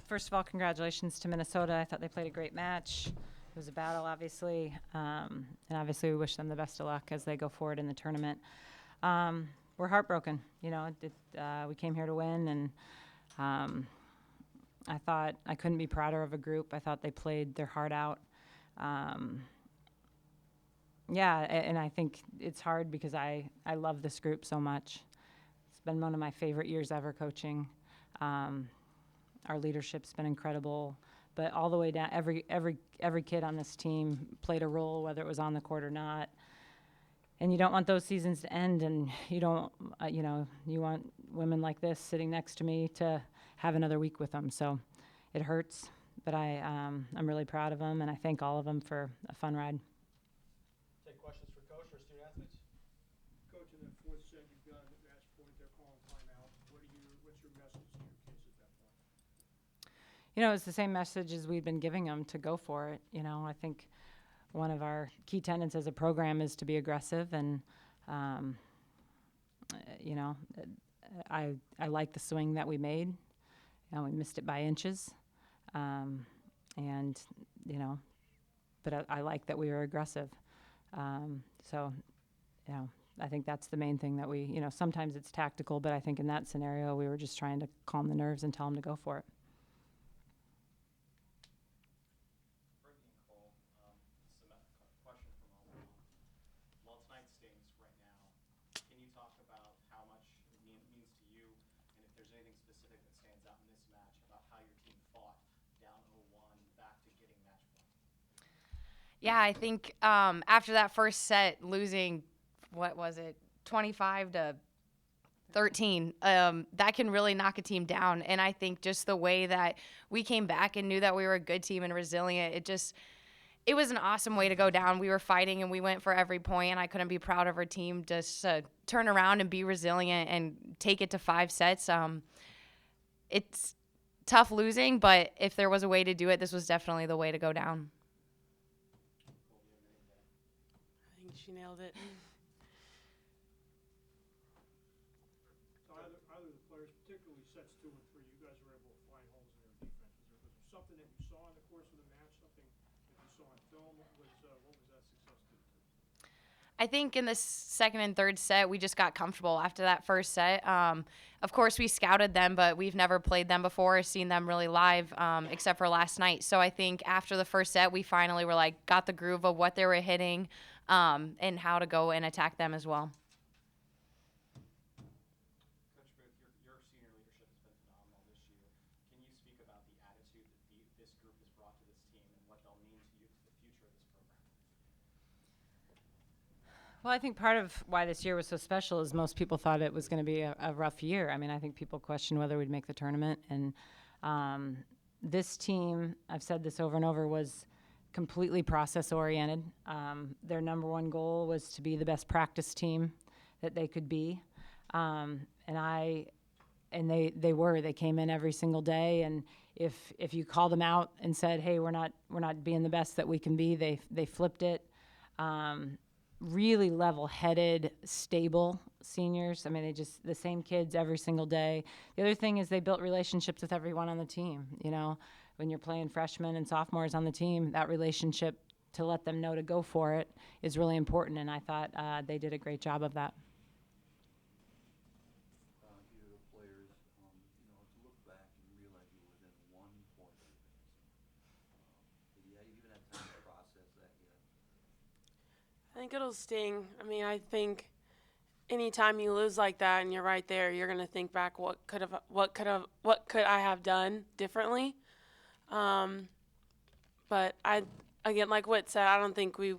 First of all, congratulations to Minnesota. I thought they played a great match. It was a battle, obviously, and obviously we wish them the best of luck as they go forward in the tournament. We're heartbroken. We came here to win, and I thought I couldn't be prouder of a group. I thought they played their heart out. And I think it's hard because I love this group so much. It's been one of my favorite years ever coaching. Our leadership's been incredible, but all the way down, every kid on this team played a role, whether it was on the court or not. And you don't want those seasons to end, and you don't, you want women like this sitting next to me to have another week with them. So it hurts, but I'm really proud of them, and I thank all of them for a fun ride. Take questions for Coach or student athletes. Coach, in that fourth set, you've got a match point. They're calling timeout. What's your message to your kids at that point? It's the same message as we've been giving them, to go for it. I think one of our key tenets as a program is to be aggressive, and I like the swing that we made. We missed it by inches, but I like that we were aggressive. I think that's the main thing that we, sometimes it's tactical, but I think in that scenario we were just trying to calm the nerves and tell them to go for it. Brittany and Cole, question from all. While tonight stings right now, can you talk about how much it means to you, and if there's anything specific that stands out in this match about how your team fought down 0-1 back to getting match point? Yeah, I think after that first set, losing, 25-13, that can really knock a team down. And I think just the way that we came back and knew that we were a good team and resilient, it was an awesome way to go down. We were fighting and we went for every point, and I couldn't be proud of our team just to turn around and be resilient and take it to 5 sets. It's tough losing, but if there was a way to do it, this was definitely the way to go down. I think she nailed it. So either the players, particularly sets 2 and 3, you guys were able to find holes in their defense. Was there something that you saw in the course of the match, something that you saw on film? What was that success due to? I think in the second and third set, we just got comfortable after that first set. Of course, we scouted them, but we've never played them before or seen them really live, except for last night. So I think after the first set, we finally were got the groove of what they were hitting and how to go and attack them as well. Coach Booth, your senior leadership has been phenomenal this year. Can you speak about the attitude that this group has brought to this team and what they'll mean to you to the future of this program? Well, I think part of why this year was so special is most people thought it was going to be a rough year. I mean, I think people questioned whether we'd make the tournament. And this team, I've said this over and over, was completely process-oriented. Their number one goal was to be the best practice team that they could be. And they were. They came in every single day, and if you called them out and said, "Hey, we're not being the best that we can be," they flipped it. Really level-headed, stable seniors. I mean, the same kids every single day. The other thing is they built relationships with everyone on the team. When you're playing freshmen and sophomores on the team, that relationship, to let them know to go for it, is really important, and I thought they did a great job of that. You the players, to look back and realize you were within 1 point of advancement. Did you even have time to process that yet? I think it'll sting. I mean, I think anytime you lose like that and you're right there, you're gonna think back, what could I have done differently? But again, like Witt said, I don't think we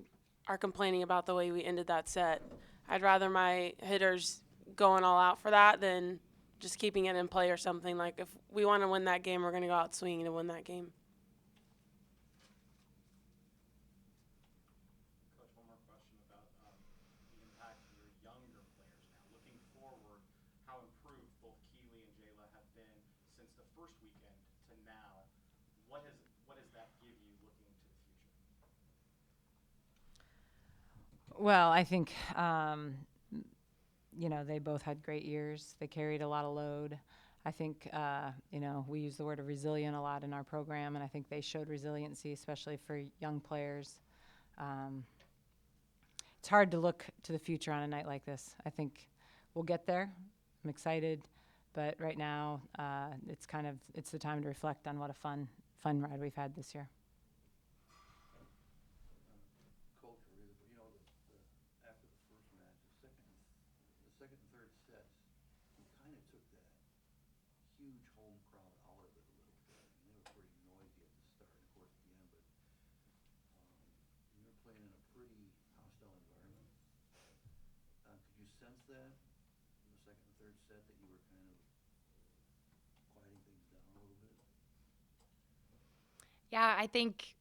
are complaining about the way we ended that set. I'd rather my hitters going all out for that than just keeping it in play or something. Like, if we want to win that game, we're going to go out swinging to win that game. Coach, one more question about the impact of your younger players now. Looking forward, how improved both Keeley and Jayla have been since the first weekend to now. What does that give you looking into the future? Well, I think, they both had great years. They carried a lot of load. I think, we use the word of resilient a lot in our program, and I think they showed resiliency, especially for young players. It's hard to look to the future on a night like this. I think we'll get there. I'm excited, but right now it's the time to reflect on what a fun ride we've had this year. Coach, after the first match, the second and third sets, we kind of took that huge home crowd out of it a little bit. I mean, they were pretty noisy at the start and of course at the end, but you were playing in a pretty hostile environment. Could you sense that in the second and third set that you were kind of quieting things down a little bit? Yeah, I think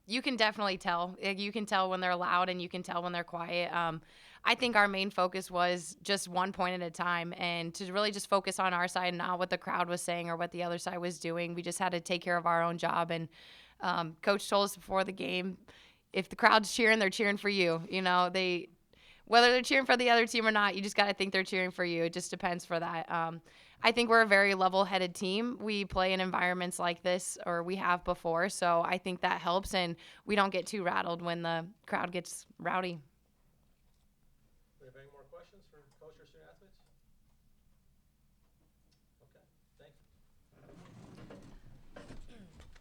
you can definitely tell. You can tell when they're loud and you can tell when they're quiet. I think our main focus was just 1 point at a time and to really just focus on our side, not what the crowd was saying or what the other side was doing. We just had to take care of our own job. And Coach told us before the game, if the crowd's cheering, they're cheering for you. Whether they're cheering for the other team or not, you just got to think they're cheering for you. It just depends for that. I think we're a very level-headed team. We play in environments like this, or we have before, so I think that helps, and we don't get too rattled when the crowd gets rowdy. Do we have any more questions for coach or student athletes? Okay, thank you.